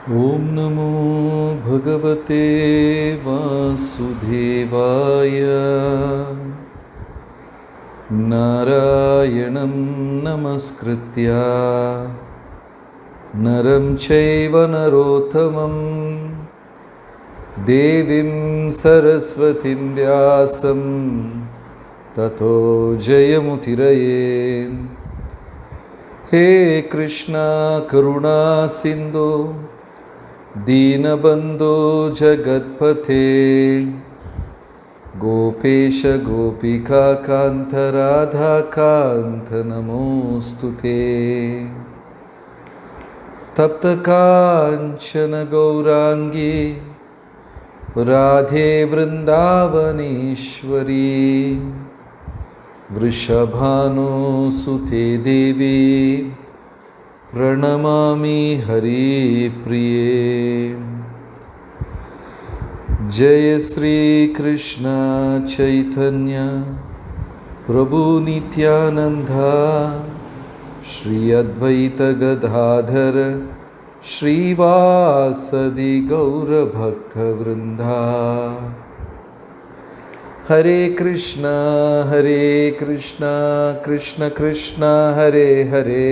ॐ नमो भगवते वासुदेवाय। नारायणं नमस्कृत्य नरं चैव नरोत्तमं देवीं सरस्वतीं व्यासं ततो जयमुदीरये। हे कृष्णा करुणा सिन्धु दीनबन्धो जगत्पते गोपेश गोपिका कान्त राधा कान्त नमोस्तुते। तप्त काञ्चन गौरांगी राधे वृन्दावनेश्वरी वृषभानुसुते देवी प्रणमामि हरिप्रिये। जय श्री कृष्ण चैतन्य प्रभु नित्यानंद श्री अद्वैत गदाधर श्रीवासदि गौर भक्तवृंदा। हरे कृष्ण कृष्ण कृष्ण हरे हरे,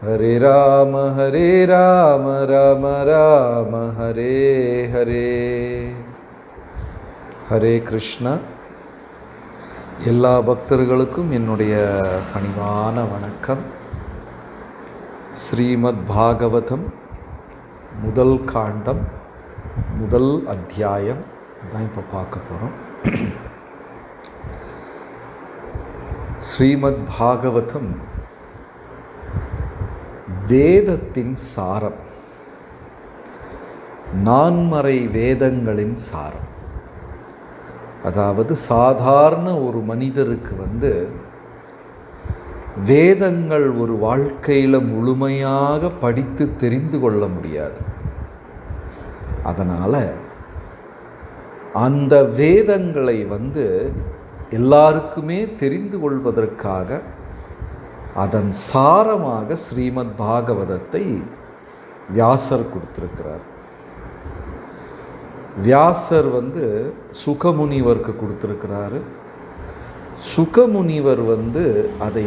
हरे राम राम राम हरे हरे। ஹரே கிருஷ்ணா. எல்லா பக்தர்களுக்கும் என்னுடைய பணிவான வணக்கம். ஸ்ரீமத் பாகவதம் முதல் காண்டம் முதல் அத்தியாயம் தான் இப்போ பார்க்க போகிறோம். ஸ்ரீமத் பாகவதம் வேதத்தின் சாரம், நான்மறை வேதங்களின் சாரம். அதாவது சாதாரண ஒரு மனிதருக்கு வேதங்கள் ஒரு வாழ்க்கையில் முழுமையாக படித்து தெரிந்து கொள்ள முடியாது. அதனால் அந்த வேதங்களை எல்லாருக்குமே தெரிந்து கொள்வதற்காக அதன் சாரமாக ஸ்ரீமத் பாகவதத்தை வியாசர் கொடுத்திருக்கிறார். வியாசர் சுகமுனிவருக்கு கொடுத்திருக்கிறாரு. சுகமுனிவர் அதை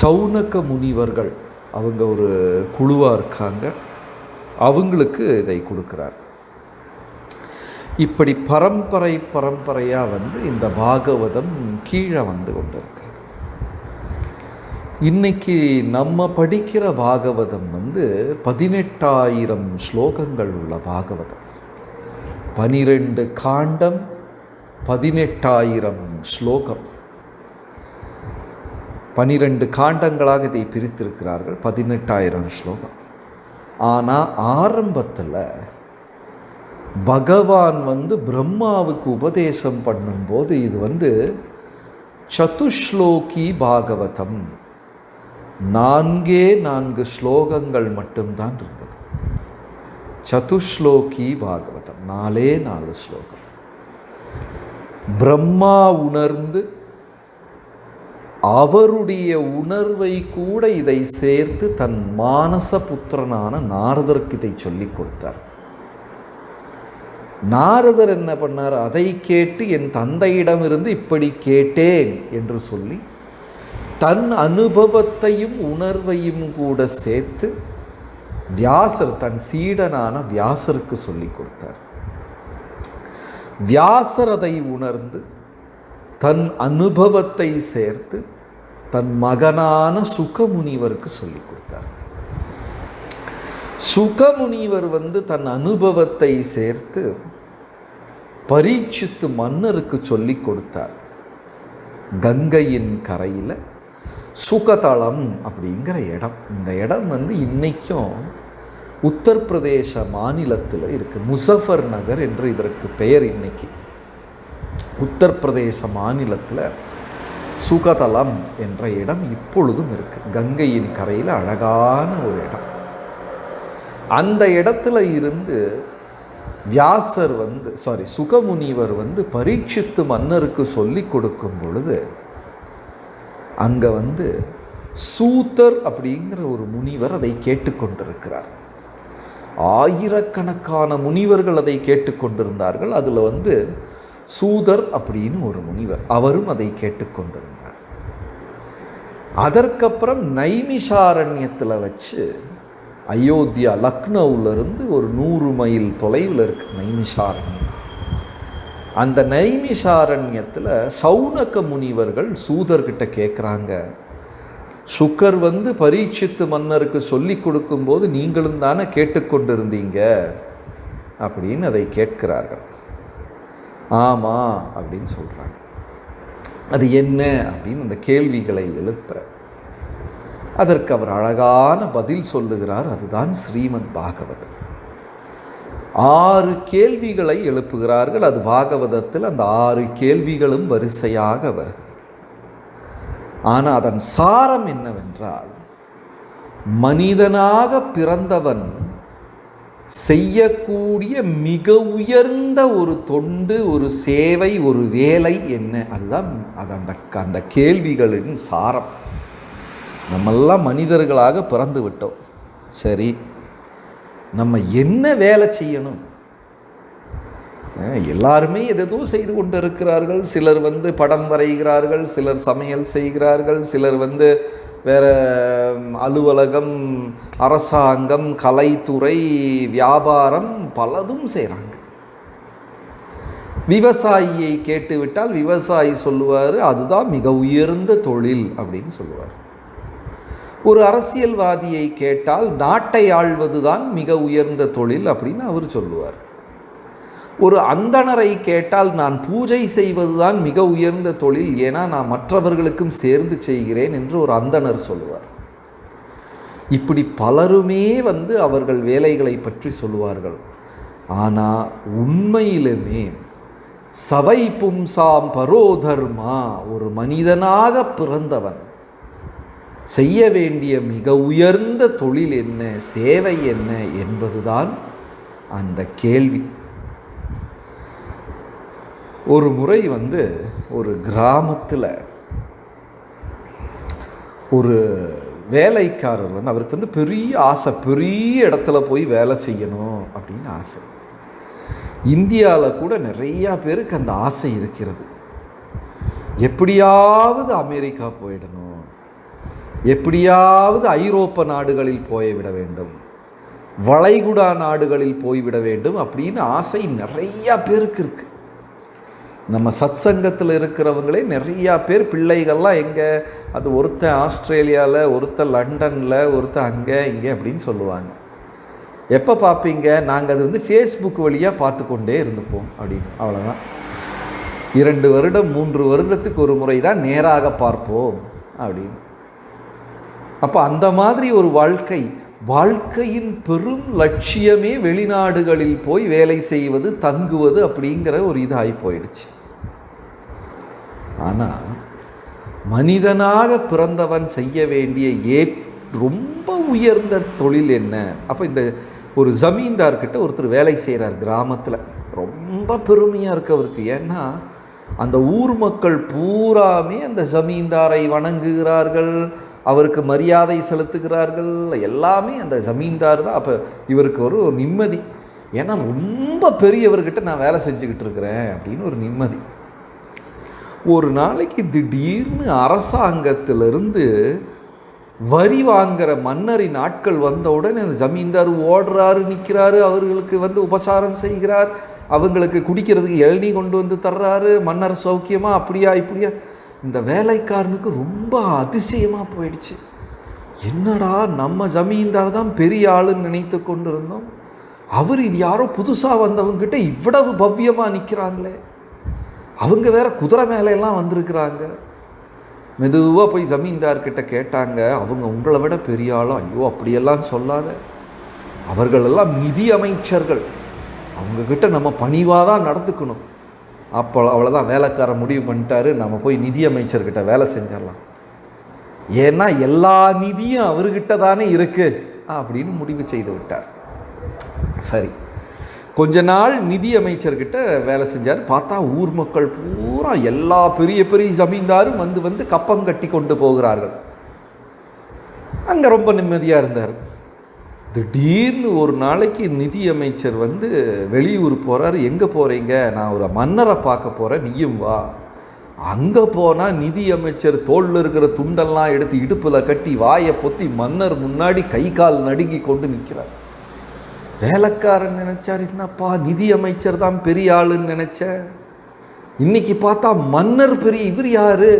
சௌனக முனிவர்கள், அவங்க ஒரு குழுவாக இருக்காங்க, அவங்களுக்கு இதை கொடுக்கிறார். இப்படி பரம்பரையாக இந்த பாகவதம் கீழே கொண்டிருக்கு. இன்னைக்கு நம்ம படிக்கிற பாகவதம் 18,000 ஸ்லோகங்கள் உள்ள பாகவதம். 12 காண்டம், 18,000 ஸ்லோகம். 12 காண்டங்களாக இதை பிரித்திருக்கிறார்கள். 18,000 ஸ்லோகம். ஆனால் ஆரம்பத்தில் பகவான் பிரம்மாவுக்கு உபதேசம் பண்ணும்போது இது சதுஸ்லோகி பாகவதம், 4 ஸ்லோகங்கள் மட்டும்தான் இருந்தது. சதுஸ்லோகி பாகவதம் 4 ஸ்லோகம். பிரம்மா உணர்ந்து அவருடைய உணர்வை கூட இதை சேர்த்து தன் மானச புத்திரனான நாரதருக்கு இதை சொல்லிக் கொடுத்தார். நாரதர் என்ன பண்ணார்? அதை கேட்டு என் தந்தையிடமிருந்து இப்படி கேட்டேன் என்று சொல்லி தன் அனுபவத்தையும் உணர்வையும் கூட சேர்த்து வியாசர் தன் சீடனான வியாசருக்கு சொல்லிக் கொடுத்தார். வியாசர் அதை உணர்ந்து தன் அனுபவத்தை சேர்த்து தன் மகனான சுகமுனிவருக்கு சொல்லிக் கொடுத்தார். சுகமுனிவர் தன் அனுபவத்தை சேர்த்து பரீட்சித்து மன்னருக்கு சொல்லிக் கொடுத்தார். கங்கையின் கரையில் சுகதளம் அப்படிங்கிற இடம். இந்த இடம் இன்னைக்கும் உத்தரப்பிரதேச மாநிலத்தில் இருக்குது. முசஃபர் நகர் என்று இதற்கு பெயர். இன்னைக்கு உத்தரப்பிரதேச மாநிலத்தில் சுகதளம் என்ற இடம் இப்பொழுதும் இருக்குது. கங்கையின் கரையில் அழகான ஒரு இடம். அந்த இடத்துல இருந்து வியாசர் சுகமுனிவர் பரீட்சித்து மன்னருக்கு சொல்லி கொடுக்கும் பொழுது அங்கே சூதர் அப்படிங்கிற ஒரு முனிவர் அதை கேட்டுக்கொண்டிருக்கிறார். ஆயிரக்கணக்கான முனிவர்கள் அதை கேட்டுக்கொண்டிருந்தார்கள். அதில் சூதர் அப்படின்னு ஒரு முனிவர், அவரும் அதை கேட்டுக்கொண்டிருந்தார். அதற்கப்புறம் நைமிஷாரண்யத்தில் வச்சு, அயோத்தியா லக்னௌவிலிருந்து ஒரு 100 மைல் தொலைவில் இருக்குது நைமிஷாரண்யம். அந்த நைமிஷாரண்யத்தில் சௌனக முனிவர்கள் சூதர்கிட்ட கேட்குறாங்க, சுக்கர் பரீட்சித்து மன்னருக்கு சொல்லி கொடுக்கும்போது நீங்களும் தானே கேட்டுக்கொண்டிருந்தீங்க அப்படின்னு அதை கேட்கிறார்கள். ஆமாம் அப்படின்னு சொல்கிறாங்க. அது என்ன அப்படின்னு அந்த கேள்விகளை எழுப்ப அதற்கு அவர் அழகான பதில் சொல்லுகிறார். அதுதான் ஸ்ரீமத் பாகவதம். 6 கேள்விகளை எழுப்புகிறார்கள். அது பாகவதத்தில் அந்த 6 கேள்விகளும் வரிசையாக வருது. ஆனால் அதன் சாரம் என்னவென்றால், மனிதனாக பிறந்தவன் செய்யக்கூடிய மிக உயர்ந்த ஒரு தொண்டு, ஒரு சேவை, ஒரு வேலை என்ன? அதுதான் அந்த கேள்விகளின் சாரம். நம்மெல்லாம் மனிதர்களாக பிறந்து விட்டோம். சரி, நம்ம என்ன வேலை செய்யணும்? எல்லாருமே எதோ செய்து கொண்டு இருக்கிறார்கள். சிலர் படம் வரைகிறார்கள், சிலர் சமையல் செய்கிறார்கள், சிலர் வேறு அலுவலகம், அரசாங்கம், கலைத்துறை, வியாபாரம் பலதும் செய்கிறாங்க. விவசாயியை கேட்டுவிட்டால் விவசாயி சொல்லுவார், அதுதான் மிக உயர்ந்த தொழில் அப்படின்னு சொல்லுவார். ஒரு அரசியல்வாதியை கேட்டால் நாட்டை ஆள்வது தான் மிக உயர்ந்த தொழில் அப்படின்னு அவர் சொல்லுவார். ஒரு அந்தணரை கேட்டால் நான் பூஜை செய்வது தான் மிக உயர்ந்த தொழில், ஏன்னா நான் மற்றவர்களுக்கும் சேர்ந்து செய்கிறேன் என்று ஒரு அந்தணர் சொல்லுவார். இப்படி பலருமே அவர்கள் வேலைகளை பற்றி சொல்லுவார்கள். ஆனால் உண்மையிலுமே சவை பும்சாம் பரோதர்மா, ஒரு மனிதனாக பிறந்தவன் செய்ய வேண்டிய மிக உயர்ந்த தொழில் என்ன, சேவை என்ன என்பதுதான் அந்த கேள்வி. ஒரு முறை ஒரு கிராமத்தில் ஒரு வேலைக்காரர் அவருக்கு பெரிய ஆசை, பெரிய இடத்துல போய் வேலை செய்யணும் அப்படின்னு ஆசை. இந்தியாவில் கூட நிறையா பேருக்கு அந்த ஆசை இருக்கிறது. எப்படியாவது அமெரிக்கா போயிடணும், எப்படியாவது ஐரோப்பா நாடுகளில் போய்விட வேண்டும், வளைகுடா நாடுகளில் போய்விட வேண்டும் அப்படின்னு ஆசை நிறையா பேருக்கு இருக்குது. நம்ம சத் சங்கத்தில் இருக்கிறவங்களே நிறையா பேர், பிள்ளைகள்லாம் எங்கே, அது ஒருத்தன் ஆஸ்திரேலியாவில், ஒருத்தன் லண்டனில், ஒருத்தன் அங்கே இங்கே அப்படின்னு சொல்லுவாங்க. எப்போ பார்ப்பீங்க? நாங்கள் அது ஃபேஸ்புக் வழியாக பார்த்து கொண்டே இருந்துப்போம் அப்படின்னு. அவ்வளோதான். 2 வருடம் 3 வருடத்துக்கு ஒரு முறை தான் நேராக பார்ப்போம் அப்படின்னு. அப்போ அந்த மாதிரி ஒரு வாழ்க்கையின் பெரும் லட்சியமே வெளிநாடுகளில் போய் வேலை செய்வது, தங்குவது அப்படிங்கிற ஒரு இதாகி போயிடுச்சு. ஆனால் மனிதனாக பிறந்தவன் செய்ய வேண்டிய ரொம்ப உயர்ந்த தொழில் என்ன? அப்போ இந்த ஒரு ஜமீன்தார்கிட்ட ஒருத்தர் வேலை செய்கிறார் கிராமத்தில். ரொம்ப பெருமையாக இருக்கு அவருக்கு. ஏன்னா அந்த ஊர் மக்கள் பூராமே அந்த ஜமீன்தாரை வணங்குகிறார்கள், அவருக்கு மரியாதை செலுத்துகிறார்கள். எல்லாமே அந்த ஜமீன்தார் தான். அப்போ இவருக்கு ஒரு நிம்மதி. ஏன்னா ரொம்ப பெரியவர்கிட்ட நான் வேலை செஞ்சுக்கிட்டு இருக்கிறேன் அப்படின்னு ஒரு நிம்மதி. ஒரு நாளைக்கு திடீர்னு அரசாங்கத்திலிருந்து வரி வாங்குகிற மன்னரின் ஆட்கள் வந்த உடனே அந்த ஜமீன்தார் ஓடுறாரு, நிற்கிறாரு, அவர்களுக்கு உபசாரம் செய்கிறார், அவங்களுக்கு குடிக்கிறதுக்கு இளநீ கொண்டு தர்றாரு. மன்னர் சௌக்கியமா, அப்படியா இப்படியா? இந்த வேலைக்காரனுக்கு ரொம்ப அதிசயமாக போயிடுச்சு. என்னடா, நம்ம ஜமீன்தார் தான் பெரிய ஆளுன்னு நினைத்து கொண்டு இருந்தோம், அவர் இது யாரோ புதுசாக வந்தவங்ககிட்ட இவ்வளவு பவ்யமாக நிற்கிறாங்களே, அவங்க வேற குதிரை மேலையெல்லாம் வந்திருக்கிறாங்க. மெதுவாக போய் ஜமீன்தார்கிட்ட கேட்டாங்க, அவங்க உங்களை விட பெரிய ஆளோ? ஐயோ அப்படியெல்லாம் சொல்லாத, அவர்களெல்லாம் நிதி அமைச்சர்கள், அவங்கக்கிட்ட நம்ம பணிவாக தான் நடந்துக்கணும். அப்போ அவ்வளோதான், வேலைக்காரன் முடிவு பண்ணிட்டாரு, நம்ம போய் நிதி அமைச்சர்கிட்ட வேலை செஞ்சிடலாம், ஏன்னா எல்லா நிதியும் அவர்கிட்ட தானே இருக்குது அப்படின்னு முடிவு செய்து விட்டார். சரி, கொஞ்ச நாள் நிதி அமைச்சர்கிட்ட வேலை செஞ்சார். பார்த்தா ஊர் மக்கள் பூரா எல்லா பெரிய பெரிய ஜமீன்தாரும் வந்து கப்பம் கட்டி கொண்டு போகிறார்கள். அங்கே ரொம்ப நிம்மதியாக இருந்தார். திடீர்னு ஒரு நாளைக்கு நிதியமைச்சர் வந்து வெளியூர் போகிறாரு. எங்கே போகிறீங்க? நான் ஒரு மன்னரை பார்க்க போகிறேன், நீயும் வா. அங்கே போனால் நிதியமைச்சர் தோளில் இருக்கிற துண்டெல்லாம் எடுத்து இடுப்பில் கட்டி வாயை பொத்தி மன்னர் முன்னாடி கை கால் நடுங்கி கொண்டு நிற்கிறார். வேலைக்காரன் நினைச்சார், என்னப்பா நிதியமைச்சர் தான் பெரிய ஆளுன்னு நினைச்ச, இன்னைக்கு பார்த்தா மன்னர் பெரிய. இவர் யாரு?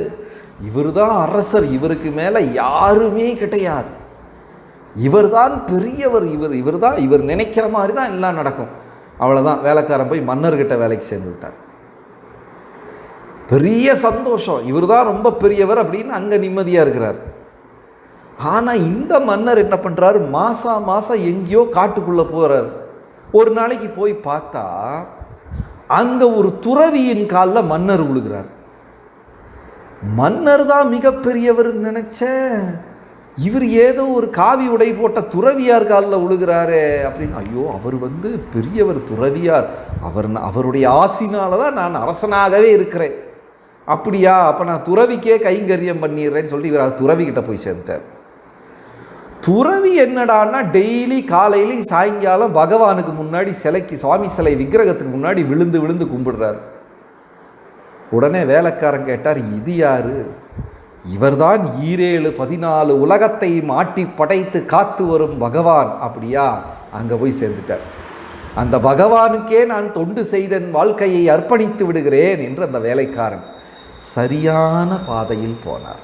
இவர் தான் அரசர், இவருக்கு மேலே யாருமே கிடையாது, இவர் தான் பெரியவர், இவர் நினைக்கிற மாதிரி தான் எல்லாம் நடக்கும். அவ்வளோதான். வேலைக்காரன் போய் மன்னர்கிட்ட வேலைக்கு சேர்ந்து விட்டார். பெரிய சந்தோஷம், இவர் தான் ரொம்ப பெரியவர் அப்படின்னு அங்கே நிம்மதியாக இருக்கிறார். ஆனால் இந்த மன்னர் என்ன பண்ணுறாரு, மாதம் எங்கேயோ காட்டுக்குள்ளே போகிறார். ஒரு நாளைக்கு போய் பார்த்தா அங்கே ஒரு துறவியின் காலில் மன்னர் விழுகிறார். மன்னர் தான் மிகப்பெரியவர்னு நினச்ச, இவர் ஏதோ ஒரு காவி உடை போட்ட துறவியார் காலில் விழுகிறாரே அப்படின்னு. ஐயோ, அவர் வந்து பெரியவர், துறவியார், அவருடைய ஆசினால தான் நான் அரசனாகவே இருக்கிறேன். அப்படியா, அப்போ நான் துறவிக்கே கைங்கரியம் பண்ணிடுறேன்னு சொல்லிட்டு இவர் துறவிக்கிட்ட போய் சேர்ந்துட்டார். துறவி என்னடான்னா டெய்லி காலையிலையும் சாயங்காலம் பகவானுக்கு முன்னாடி சிலைக்கு, சுவாமி சிலை விக்கிரகத்துக்கு முன்னாடி விழுந்து விழுந்து கும்பிடுறார். உடனே வேலைக்காரன் கேட்டார், இது யாரு? இவர்தான் 14 உலகத்தை மாட்டி படைத்து காத்து வரும் பகவான். அப்படியா, அங்கே போய் சேர்ந்துட்டார். அந்த பகவானுக்கே நான் தொண்டு செய்தன் வாழ்க்கையை அர்ப்பணித்து விடுகிறேன் என்று அந்த வேலைக்காரன் சரியான பாதையில் போனார்.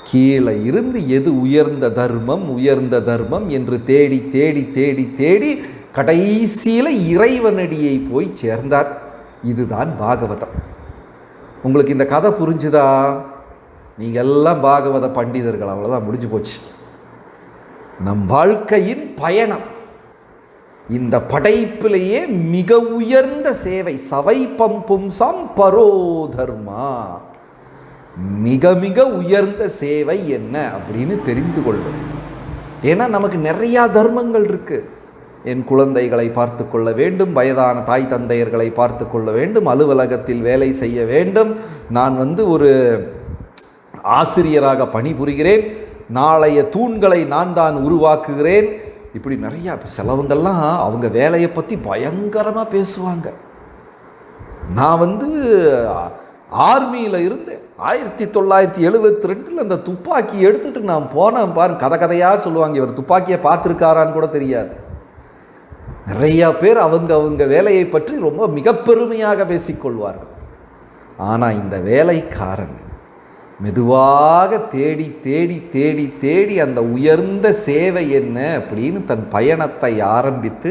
கீழே இருந்து எது உயர்ந்த தர்மம் என்று தேடி தேடி தேடி தேடி கடைசியில் இறைவனடியை போய் சேர்ந்தார். இதுதான் பாகவதம். உங்களுக்கு இந்த கதை புரிஞ்சுதா? நீங்கள் எல்லாம் பாகவத பண்டிதர்கள், அவ்வளோதான், முடிஞ்சு போச்சு. நம் வாழ்க்கையின் பயணம் இந்த படைப்பிலேயே மிக உயர்ந்த சேவை. சவை பம்பும் சம்பரோ தர்மா, மிக மிக உயர்ந்த சேவை என்ன அப்படின்னு தெரிந்து கொள்வது. ஏன்னா நமக்கு நிறையா தர்மங்கள் இருக்கு. என் குழந்தைகளை பார்த்து கொள்ள வேண்டும், வயதான தாய் தந்தையர்களை பார்த்து கொள்ள வேண்டும், அலுவலகத்தில் வேலை செய்ய வேண்டும், நான் வந்து ஒரு ஆசிரியராக பணிபுரிகிறேன், நாளைய தூண்களை நான் தான் உருவாக்குகிறேன். இப்படி நிறையா செலவுங்கள்லாம் அவங்க வேலையை பற்றி பயங்கரமாக பேசுவாங்க. நான் வந்து ஆர்மியில் இருந்து 1972 அந்த துப்பாக்கி எடுத்துகிட்டு நான் போனேன் பாரு, கதையாக சொல்லுவாங்க. இவர் துப்பாக்கியை பார்த்துருக்காரான்னு கூட தெரியாது. நிறையா பேர் அவங்க வேலையை பற்றி ரொம்ப மிக பெருமையாக பேசிக்கொள்வார்கள். ஆனால் இந்த வேலைக்காரன் மெதுவாக தேடி தேடி தேடி தேடி அந்த உயர்ந்த சேவை என்ன அப்படின்னு தன் பயணத்தை ஆரம்பித்து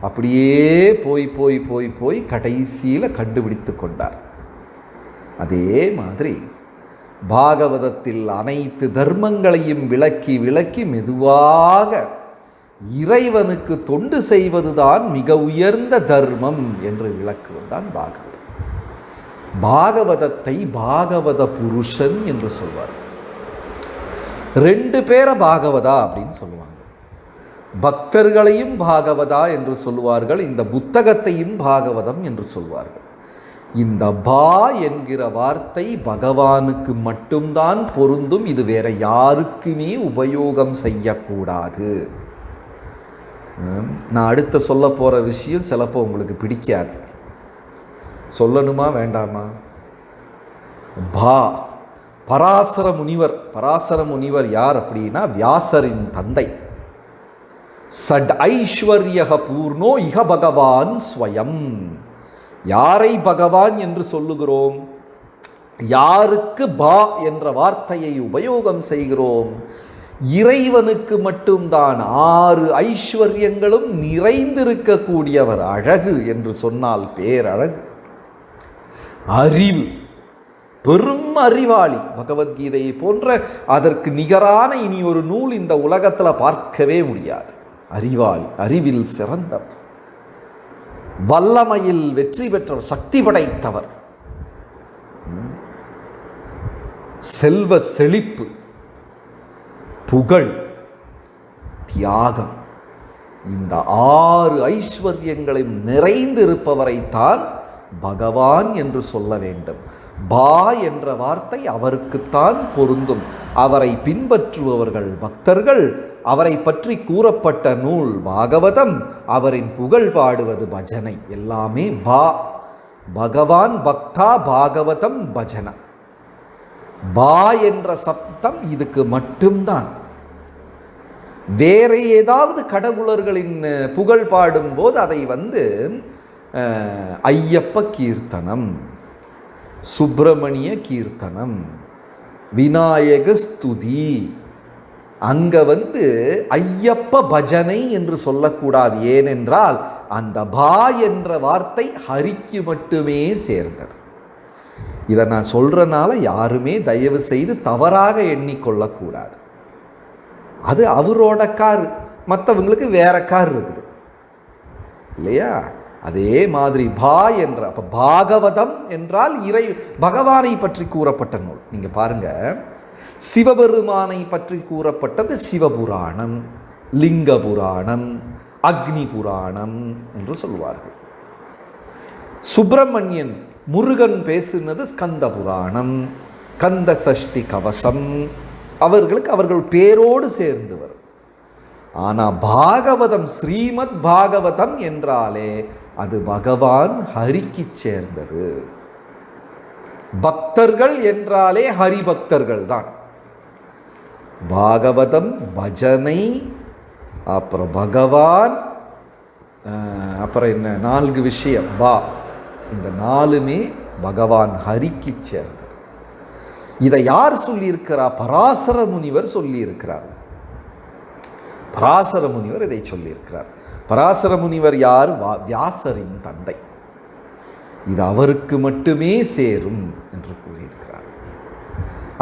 அப்படியே போய் போய் போய் போய் கடைசியில் கண்டுபிடித்து கொண்டார். அதே மாதிரி பாகவதத்தில் அனைத்து தர்மங்களையும் விளக்கி விளக்கி மெதுவாக இறைவனுக்கு தொண்டு செய்வதுதான் மிக உயர்ந்த தர்மம் என்று விளக்குவதுதான் பாகவதம். பாகவதத்தை பாகவத புருஷன் என்று சொல்வார். 2 பேரை பாகவதா அப்படின்னு சொல்லுவாங்க. பக்தர்களையும் பாகவதா என்று சொல்வார்கள், இந்த புத்தகத்தையும் பாகவதம் என்று சொல்வார்கள். இந்த பா என்கிற வார்த்தை பகவானுக்கு மட்டும்தான் பொருந்தும், இது வேற யாருக்குமே உபயோகம் செய்யக்கூடாது. நான் அடுத்த சொல்ல போகிற விஷயம் சிலப்போ உங்களுக்கு பிடிக்காது, சொல்லணுமா வேண்டாமா? பராசர முனிவர் யார் அப்படின்னா வியாசரின் தந்தை. சட் ஐஸ்வர்யக பூர்ணோ இக பகவான் ஸ்வயம். யாரை பகவான் என்று சொல்லுகிறோம்? யாருக்கு பா என்ற வார்த்தையை உபயோகம் செய்கிறோம்? இறைவனுக்கு மட்டும்தான் 6 ஐஸ்வர்யங்களும் நிறைந்திருக்கக்கூடியவர். அழகு என்று சொன்னால் பேரழகு, அறிவு, பெரும் அறிவாளி. பகவத்கீதையை போன்ற அதற்கு நிகரான இனி ஒரு நூல் இந்த உலகத்தில் பார்க்கவே முடியாது. அறிவாளி, அறிவில் சிறந்தவர், வல்லமையில் வெற்றி பெற்றவர், சக்தி படைத்தவர், செல்வ செழிப்பு, புகழ், தியாகம், இந்த 6 ஐஸ்வர்யங்களையும் நிறைந்திருப்பவரைத்தான் பகவான் என்று சொல்ல வேண்டும். பா என்ற வார்த்தை அவருக்குத்தான் பொருந்தும். அவரை பின்பற்றுபவர்கள் பக்தர்கள், அவரை பற்றி கூறப்பட்ட நூல் பாகவதம், அவரின் புகழ் பாடுவது பஜனை. எல்லாமே பகவான் பக்தா பாகவதம் பஜனா. பா என்ற சப்தம் இதுக்கு மட்டும்தான். வேற ஏதாவது கடவுளர்களின் புகழ் பாடும்போது அதை ஐயப்ப கீர்த்தனம், சுப்பிரமணிய கீர்த்தனம், விநாயக ஸ்துதி, அங்க ஐயப்ப பஜனை என்று சொல்லக்கூடாது. ஏனென்றால் அந்த பா என்ற வார்த்தை ஹரிக்கு மட்டுமே சேர்ந்தது. இதை நான் சொல்றனால யாருமே தயவு செய்து தவறாக எண்ணிக்கொள்ளக்கூடாது. அது அவரோட கார், மற்றவங்களுக்கு வேற கார் இருக்குது இல்லையா? அதே மாதிரி பா என்ற, அப்ப பாகவதம் என்றால் பகவானை பற்றி கூறப்பட்ட நூல். நீங்க பாருங்க, சிவபெருமானை பற்றி கூறப்பட்டது சிவபுராணம், லிங்க புராணம், அக்னி புராணம் என்று சொல்வார்கள். சுப்பிரமணியன் முருகன் பேசுனது ஸ்கந்த புராணம், கந்த சஷ்டி கவசம், அவர்கள் பேரோடு சேர்ந்து வரும். ஆனால் பாகவதம், ஸ்ரீமத் பாகவதம் என்றாலே அது பகவான் ஹரிக்கு சேர்ந்தது. பக்தர்கள் என்றாலே ஹரிபக்தர்கள் தான். பாகவதம், பஜனை, அப்புறம் பகவான், அப்புறம் என்ன 4 விஷயம் இந்த 4மே பகவான் ஹரிக்கு சேர்ந்தது. இதை யார் சொல்லியிருக்கிறார்? பராசர முனிவர் சொல்லியிருக்கிறார். பராசர முனிவர் இதை சொல்லியிருக்கிறார். பராசர முனிவர் யார்? வியாசரின் தந்தை. இது அவருக்கு மட்டுமே சேரும் என்று கூறியிருக்கிறார்.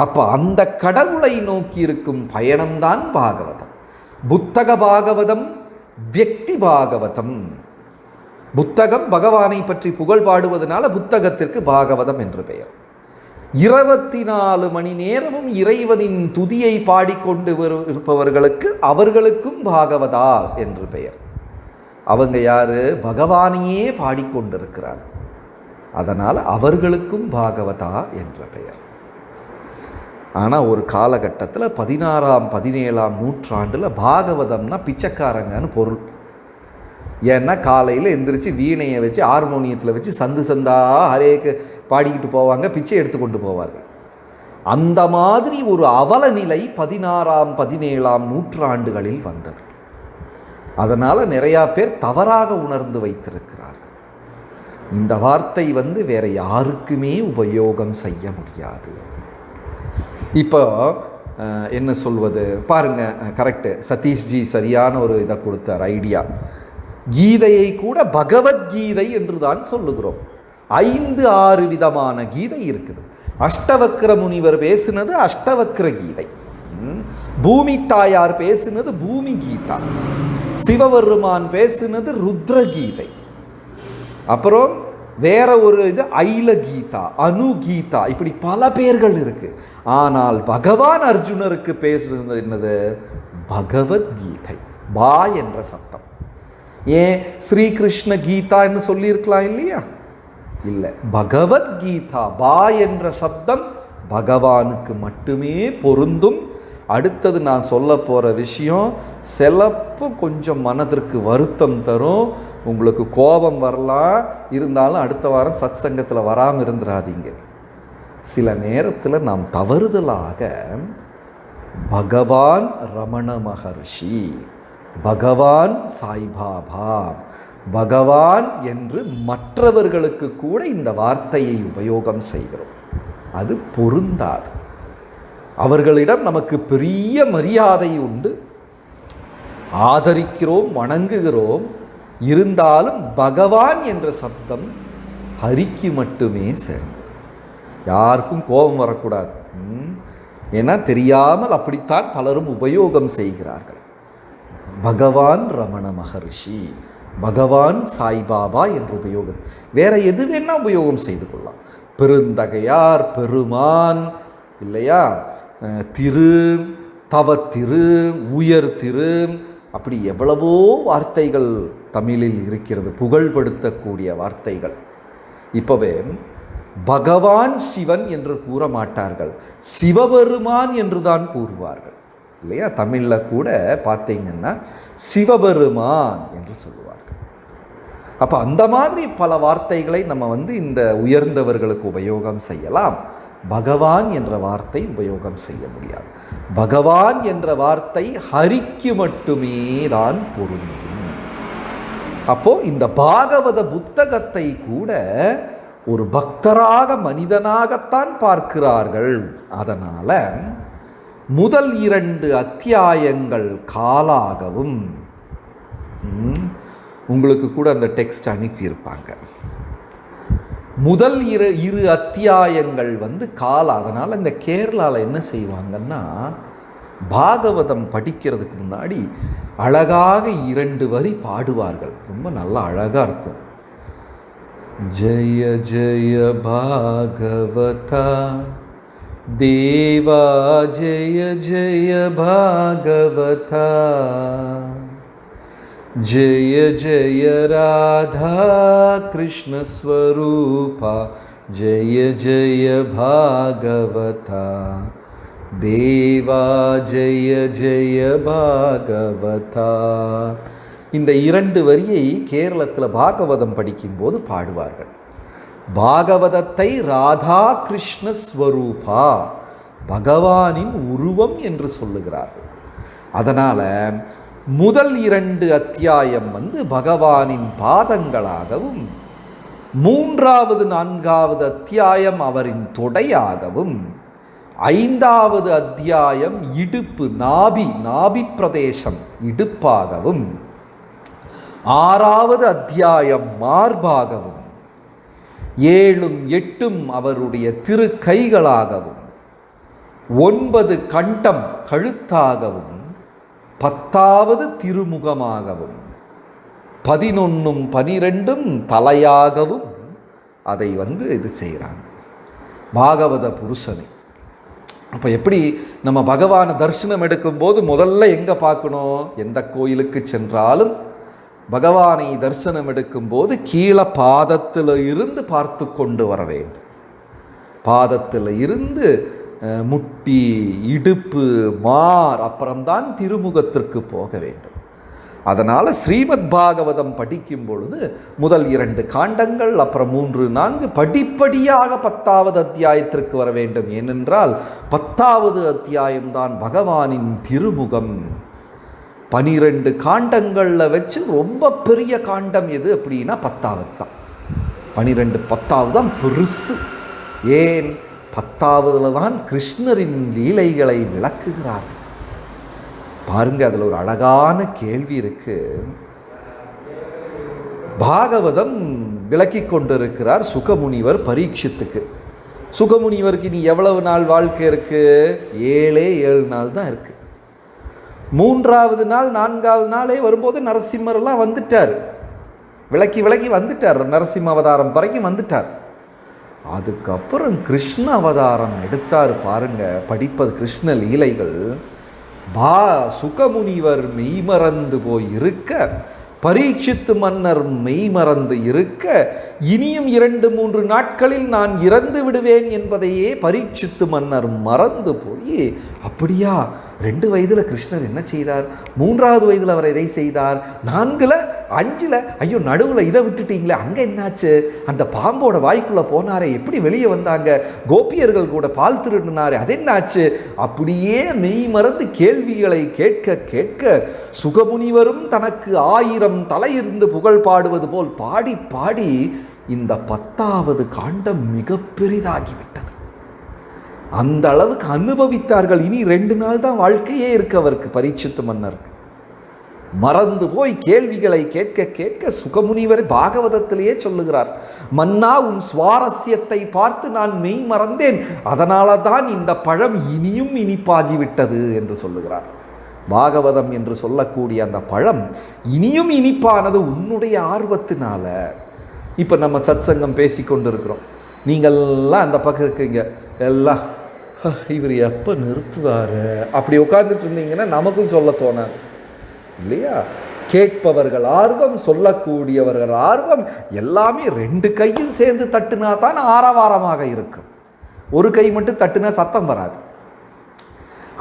அப்ப அந்த கடவுளை நோக்கி இருக்கும் பயணம்தான் பாகவதம். புத்தக பாகவதம், வியக்தி பாகவதம். புத்தகம் பகவானை பற்றி புகழ் பாடுவதனால புத்தகத்திற்கு பாகவதம் என்று பெயர். 24 மணி நேரமும் இறைவனின் துதியை பாடிக்கொண்டு இருப்பவர்களுக்கு அவர்களுக்கும் பாகவதா என்று பெயர். அவங்க யாரு? பகவானையே பாடிக்கொண்டிருக்கிறார். அதனால் அவர்களுக்கும் பாகவதா என்ற பெயர். ஆனால் ஒரு காலகட்டத்தில் 16ஆம் 17ஆம் நூற்றாண்டில் பாகவதம்னா பிச்சைக்காரங்கன்னு பொருள். ஏன்னா காலையில் எந்திரிச்சு வீணையை வச்சு ஹார்மோனியத்தில் வச்சு சந்தா ஹரேக்கு பாடிக்கிட்டு போவாங்க, பிச்சை எடுத்து கொண்டு போவார்கள். அந்த மாதிரி ஒரு அவல நிலை 16ஆம் 17ஆம் நூற்றாண்டுகளில் வந்தது. அதனால் நிறையா பேர் தவறாக உணர்ந்து வைத்திருக்கிறார்கள். இந்த வார்த்தை வேற யாருக்குமே உபயோகம் செய்ய முடியாது. இப்போ என்ன சொல்வது பாருங்க, கரெக்டு, சதீஷ்ஜி சரியான ஒரு இதை கொடுத்தார், ஐடியா. கீதையை கூட பகவத்கீதை என்று தான் சொல்லுகிறோம். 5-6 விதமான கீதை இருக்குது. அஷ்டவக்ர முனிவர் பேசினது அஷ்டவக்ர கீதை, பூமி தாயார் பேசினது பூமி கீதா, சிவபெருமான் பேசினது ருத்ர கீதை, அப்புறம் வேற ஒரு இது ஐல கீதா, அனு கீதா, இப்படி பல பேர்கள் இருக்கு. ஆனால் பகவான் அர்ஜுனருக்கு பேசுறது என்னது? பகவத்கீதை, பா என்ற சத்தம். ஏன் ஸ்ரீகிருஷ்ண கீதா என்று சொல்லியிருக்கலாம் இல்லையா? இல்லை, பகவத்கீதா, பா என்ற சப்தம் பகவானுக்கு மட்டுமே பொருந்தும். அடுத்தது நான் சொல்ல போகிற விஷயம் சிலப்போ கொஞ்சம் மனதிற்கு வருத்தம் தரும், உங்களுக்கு கோபம் வரலாம், இருந்தாலும் அடுத்த வாரம் சத் சங்கத்தில் வராமல் இருந்துடாதீங்க. சில நேரத்தில் நாம் தவறுதலாக பகவான் ரமண மகர்ஷி, பகவான் சாய்பாபா, பகவான் என்று மற்றவர்களுக்கு கூட இந்த வார்த்தையை உபயோகம் செய்கிறோம். அது பொருந்தாது. அவர்களிடம் நமக்கு பெரிய மரியாதை உண்டு, ஆதரிக்கிறோம், வணங்குகிறோம். இருந்தாலும் பகவான் என்ற சப்தம் ஹரிக்கு மட்டுமே சேர்ந்தது. யாருக்கும் கோபம் வரக்கூடாது. ஏன்னா தெரியாமல் அப்படித்தான் பலரும் உபயோகம் செய்கிறார்கள். பகவான் ரமண மகர்ஷி, பகவான் சாய்பாபா என்று உபயோகம், வேற எது வேணா உபயோகம் செய்து கொள்ளலாம். பெருந்தகையார், பெருமான் இல்லையா, திரு, தவத்திரு, உயர் திரு, அப்படி எவ்வளவோ வார்த்தைகள் தமிழில் இருக்கிறது, புகழ்படுத்தக்கூடிய வார்த்தைகள். இப்போவே பகவான் சிவன் என்று கூற மாட்டார்கள், சிவபெருமான் என்று தான் கூறுவார்கள் இல்லையா? தமிழில் கூட பார்த்தீங்கன்னா சிவபெருமான் என்று சொல்லுவார்கள். அப்போ அந்த மாதிரி பல வார்த்தைகளை நம்ம இந்த உயர்ந்தவர்களுக்கு உபயோகம் செய்யலாம். பகவான் என்ற வார்த்தை உபயோகம் செய்ய முடியாது. பகவான் என்ற வார்த்தை ஹரிக்கு மட்டுமே தான் பொருந்தும். அப்போ இந்த பாகவத புத்தகத்தை கூட ஒரு பக்தராக மனிதனாகத்தான் பார்க்கிறார்கள். அதனால முதல் 2 அத்தியாயங்கள் காலாகவும், உங்களுக்கு கூட அந்த டெக்ஸ்ட் அனுப்பியிருப்பாங்க. முதல் 2 அத்தியாயங்கள் கால. அதனால் இந்த கேரளாவில் என்ன செய்வாங்கன்னா, பாகவதம் படிக்கிறதுக்கு முன்னாடி அழகாக 2 வரி பாடுவார்கள். ரொம்ப நல்லா அழகாக இருக்கும். ஜய ஜய பாகவதா தேவா, ஜய ஜய பாகவதா, ஜய ஜய ராதா கிருஷ்ண ஸ்வரூபா, ஜய ஜய பாகவதா தேவா, ஜய ஜய பாகவதா. இந்த 2 வரியை கேரளத்தில் பாகவதம் படிக்கும்போது பாடுவார்கள். பாகவதத்தை ராதா கிருஷ்ண ஸ்வரூபா, பகவானின் உருவம் என்று சொல்லுகிறார்கள். அதனால் முதல் 2 அத்தியாயம் பகவானின் பாதங்களாகவும், 3வது 4வது அத்தியாயம் அவரின் தொடையாகவும், 5வது அத்தியாயம் இடுப்பு நாபி பிரதேசம் இடுப்பாகவும், 6வது அத்தியாயம் மார்பாகவும், 7ம் 8ம் அவருடைய திரு கைகளாகவும், 9 கண்டம் கழுத்தாகவும், 10வது திருமுகமாகவும், 11ம் 12ம் தலையாகவும் அதை இது செய்கிறாங்க பாகவத புருஷனை. அப்போ எப்படி நம்ம பகவானை தரிசனம் எடுக்கும்போது முதல்ல எங்கே பார்க்கணும்? எந்த கோயிலுக்கு சென்றாலும் பகவானை தரிசனம் எடுக்கும்போது கீழே பாதத்தில் இருந்து பார்த்து கொண்டு வர வேண்டும். பாதத்தில் இருந்து முட்டி, இடுப்பு, மார், அப்புறம்தான் திருமுகத்திற்கு போக வேண்டும். அதனால் ஸ்ரீமத் பாகவதம் படிக்கும் பொழுது முதல் 2 காண்டங்கள், அப்புறம் 3, 4 படிப்படியாக 10வது அத்தியாயத்திற்கு வர வேண்டும். ஏனென்றால் 10வது அத்தியாயம்தான் பகவானின் திருமுகம். 12 காண்டங்களில் வச்சு ரொம்ப பெரிய காண்டம் எது அப்படின்னா 10வது தான். 12 10வது தான் பெருசு. ஏன்? 10வதுல தான் கிருஷ்ணரின் லீலைகளை விளக்குகிறார். பாருங்க, அதில் ஒரு அழகான கேள்வி இருக்கு. பாகவதம் விளக்கி கொண்டிருக்கிறார் சுகமுனிவர் பரீட்சித்துக்கு. சுகமுனிவருக்கு இனி எவ்வளவு நாள் வாழ்க்கை இருக்கு? 7 நாள் தான் இருக்கு. 3வது நாள் 4வது நாளே வரும்போது நரசிம்மரெல்லாம் வந்துட்டார். விளக்கி வந்துட்டார். நரசிம்ம அவதாரம் வரைக்கும் வந்துட்டார். அதுக்கப்புறம் கிருஷ்ண அவதாரம் எடுத்தார். பாருங்க, படிப்பது கிருஷ்ண லீலைகள். சுகமுனிவர் மெய்மறந்து போய் இருக்க, பரீட்சித்து மன்னர் மெய்மறந்து இருக்க, இனியும் 2-3 நாட்களில் நான் இறந்து விடுவேன் என்பதையே பரீட்சித்து மன்னர் மறந்து போய், அப்படியா 2 வயதில் கிருஷ்ணர் என்ன செய்தார், 3வது வயதில் அவர் எதை செய்தார், 4ல் 5ல் ஐயோ நடுவில் இதை விட்டுட்டீங்களே, அங்கே என்னாச்சு, அந்த பாம்போட வாய்க்குள்ளே போனாரே எப்படி வெளியே வந்தாங்க, கோபியர்கள் கூட பால் திருடினாரே அது என்னாச்சு, அப்படியே மெய் மறந்து கேள்விகளை கேட்க கேட்க சுகமுனிவரும் தனக்கு 1000 தலையிருந்து புகழ் பாடுவது போல் பாடி பாடி இந்த 10வது காண்டம் மிக பெரிதாகிவிட்டது. அந்த அளவுக்கு அனுபவித்தார்கள். இனி 2 நாள் தான் வாழ்க்கையே இருக்கு அவருக்கு, பரீட்சித்து மன்னருக்கு. மறந்து போய் கேள்விகளை கேட்க கேட்க சுகமுனிவர் பாகவதத்திலேயே சொல்லுகிறார், மன்னா உன் சுவாரஸ்யத்தை பார்த்து நான் மெய் மறந்தேன், அதனால தான் இந்த பழம் இனியும் இனிப்பாகிவிட்டது என்று சொல்லுகிறார். பாகவதம் என்று சொல்லக்கூடிய அந்த பழம் இனியும் இனிப்பானது உன்னுடைய ஆர்வத்தினால. இப்போ நம்ம சத்சங்கம் பேசிக்கொண்டு இருக்கிறோம், நீங்கள்லாம் அந்த பக்கம் இருக்கீங்க, எல்லாம் இவர் எப்போ நிறுத்துவார் அப்படி உட்காந்துட்டு இருந்தீங்கன்னா நமக்கும் சொல்ல தோணாது இல்லையா? கேட்பவர்கள் ஆர்வம், சொல்லக்கூடியவர்கள் ஆர்வம், எல்லாமே 2 கையும் சேர்ந்து தட்டுனா தான் ஆரவாரமாக இருக்கும். ஒரு கை மட்டும் தட்டுனா சத்தம் வராது.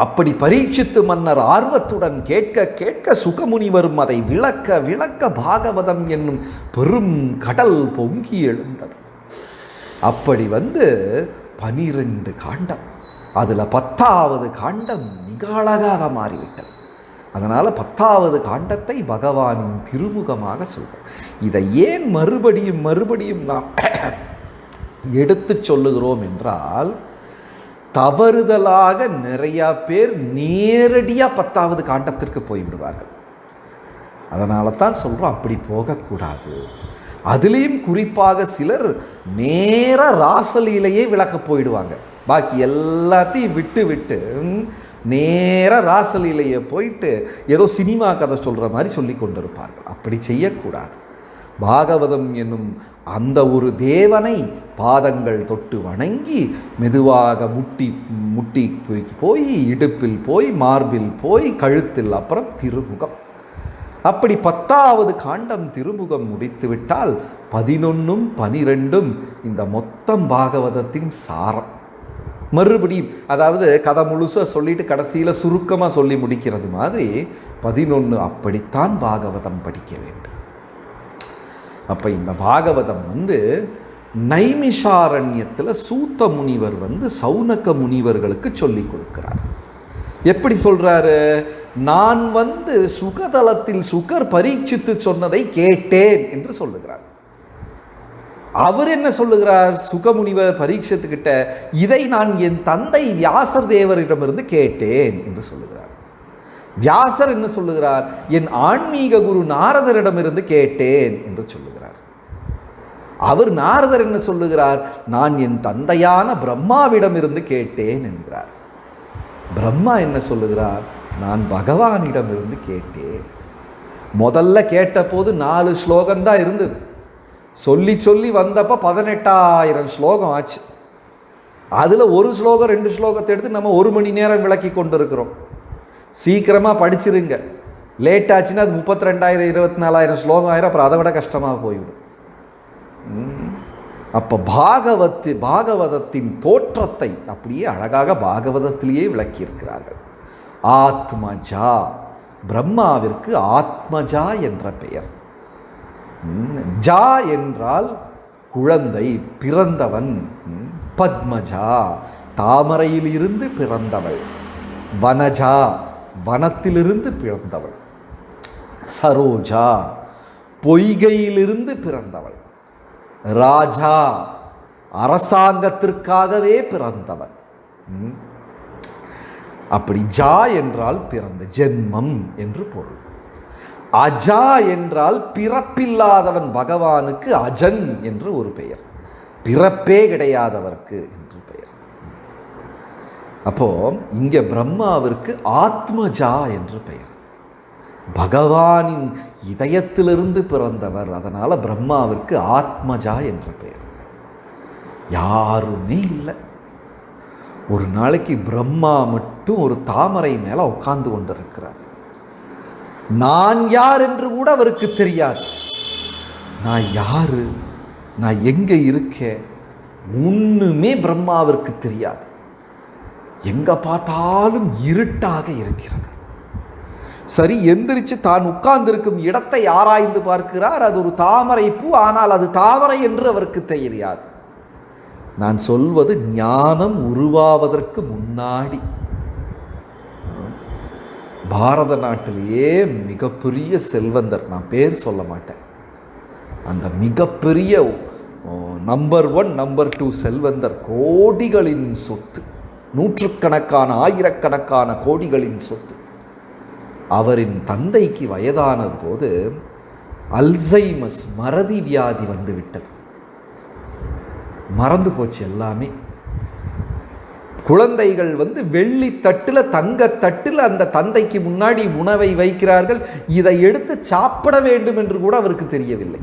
அப்படி பரீட்சித்து மன்னர் ஆர்வத்துடன் கேட்க கேட்க சுகமுனிவரும் அதை விளக்க விளக்க பாகவதம் என்னும் பெரும் கடல் பொங்கி எழுந்தது. அப்படி 12 காண்டம், அதில் 10வது காண்டம் மிக அழகாக மாறிவிட்டது. அதனால் 10வது காண்டத்தை பகவானின் திருமுகமாக சொல்கிறோம். இதை ஏன் மறுபடியும் மறுபடியும் நாம் எடுத்து சொல்லுகிறோம் என்றால், தவறுதலாக நிறையா பேர் நேரடியாக 10வது காண்டத்திற்கு போய்விடுவார்கள். அதனால தான் சொல்கிறோம், அப்படி போகக்கூடாது. அதுலேயும் குறிப்பாக சிலர் நேர ராசலீலையே விளக்க போயிடுவாங்க. பாக்கி எல்லாத்தையும் விட்டு விட்டு நேர ராசலீலையை போயிட்டு ஏதோ சினிமா கதை சொல்கிற மாதிரி சொல்லி கொண்டிருப்பார்கள். அப்படி செய்யக்கூடாது. பாகவதம் என்னும் அந்த ஒரு தேவனை பாதங்கள் தொட்டு வணங்கி மெதுவாக முட்டி போய் இடுப்பில் போய் மார்பில் போய் கழுத்தில் அப்புறம் திருமுகம். அப்படி 10வது காண்டம் திருமுகம் முடித்து விட்டால் 11ம் 12ம் இந்த மொத்தம் பாகவதத்தின் சாரம். மறுபடியும் அதாவது கதை முழுசாக சொல்லிட்டு கடைசியில் சுருக்கமாக சொல்லி முடிக்கிறது மாதிரி 11 அப்படித்தான் பாகவதம் படிக்க வேண்டும். அப்போ இந்த பாகவதம் நைமிஷாரண்யத்தில் சூத்த முனிவர் சௌனக முனிவர்களுக்கு சொல்லி கொடுக்கிறார். எப்படி சொல்கிறாரு? நான் சுகதலத்தில் சுகர் பரீட்சித்து சொன்னதை கேட்டேன் என்று சொல்லுகிறார். அவர் என்ன சொல்லுகிறார்? சுகமுனிவர் பரீட்சித்துக்கிட்ட இதை நான் என் தந்தை வியாசர் தேவரிடமிருந்து கேட்டேன் என்று சொல்லுகிறார். வியாசர் என்ன சொல்லுகிறார்? என் ஆன்மீக குரு நாரதரிடமிருந்து கேட்டேன் என்று சொல்லுகிறார். அவர் நாரதர் என்ன சொல்லுகிறார்? நான் என் தந்தையான பிரம்மாவிடமிருந்து கேட்டேன் என்கிறார். பிரம்மா என்ன சொல்லுகிறார்? நான் பகவானிடமிருந்து கேட்டேன். முதல்ல கேட்ட போது 4 ஸ்லோகம்தான் இருந்தது. சொல்லி சொல்லி வந்தப்போ 18,000 ஸ்லோகம் ஆச்சு. அதில் ஒரு ஸ்லோகம் 2 ஸ்லோகத்தை எடுத்து நம்ம 1 மணி நேரம் விளக்கி கொண்டு இருக்கிறோம். சீக்கிரமாக படிச்சிருங்க. லேட் ஆச்சுன்னா அது 32,000 24,000 ஸ்லோகம் ஆயிரம். அப்புறம் அதை விட கஷ்டமாக போய்விடும். அப்போ பாகவதத்தின் தோற்றத்தை அப்படியே அழகாக பாகவதத்திலேயே விளக்கியிருக்கிறார்கள். ஆத்மஜா, பிரம்மாவிற்கு ஆத்மஜா என்ற பெயர். ஜா என்றால் குழந்தை, பிறந்தவன். பத்மஜா, தாமரையில் இருந்து பிறந்தவள். வனஜா, வனத்திலிருந்து பிறந்தவள். சரோஜா, பொய்கையிலிருந்து பிறந்தவள். ராஜா, அரசாங்கத்திற்காகவே பிறந்தவன். அப்படி ஜா என்றால் பிறந்த, ஜென்மம் என்று பொருள். அஜா என்றால் பிறப்பில்லாதவன். பகவானுக்கு அஜன் என்று ஒரு பெயர், பிறப்பே கிடையாதவர்க்கு என்று பெயர். அப்போ இங்கே பிரம்மாவிற்கு ஆத்மஜா என்று பெயர். பகவானின் இதயத்திலிருந்து பிறந்தவர். அதனால் பிரம்மாவிற்கு ஆத்மஜா என்ற பெயர். யாருமே இல்லை. ஒரு நாளைக்கு பிரம்மா மட்டும் ஒரு தாமரை மேலே உட்கார்ந்து கொண்டிருக்கிறார். நான் யார் என்று கூட அவருக்கு தெரியாது. நான் யாரு, நான் எங்கே இருக்கேன், ஒன்றுமே பிரம்மாவிற்கு தெரியாது. எங்கே பார்த்தாலும் இருட்டாக இருக்கிறது. சரி, எந்திரிச்சு தான் உட்கார்ந்திருக்கும் இடத்தை ஆராய்ந்து பார்க்கிறார். அது ஒரு தாமரை பூ. ஆனால் அது தாமரை என்று அவருக்கு தெரியாது. நான் சொல்வது ஞானம் உருவாவதற்கு முன்னாடி பாரத நாட்டிலேயே மிகப்பெரிய செல்வந்தர், நான் பேர் சொல்ல மாட்டேன், அந்த மிகப்பெரிய நம்பர் 1 நம்பர் 2 செல்வந்தர், கோடிகளின் சொத்து, நூற்றுக்கணக்கான ஆயிரக்கணக்கான கோடிகளின் சொத்து. அவரின் தந்தைக்கு வயதான போது அல்சைமஸ் மறதி வியாதி வந்துவிட்டது. மறந்து போச்சு எல்லாமே. குழந்தைகள் வெள்ளி தட்டில், தங்கத்தட்டில் அந்த தந்தைக்கு முன்னாடி உணவை வைக்கிறார்கள். இதை எடுத்து சாப்பிட வேண்டும் என்று கூட அவருக்கு தெரியவில்லை.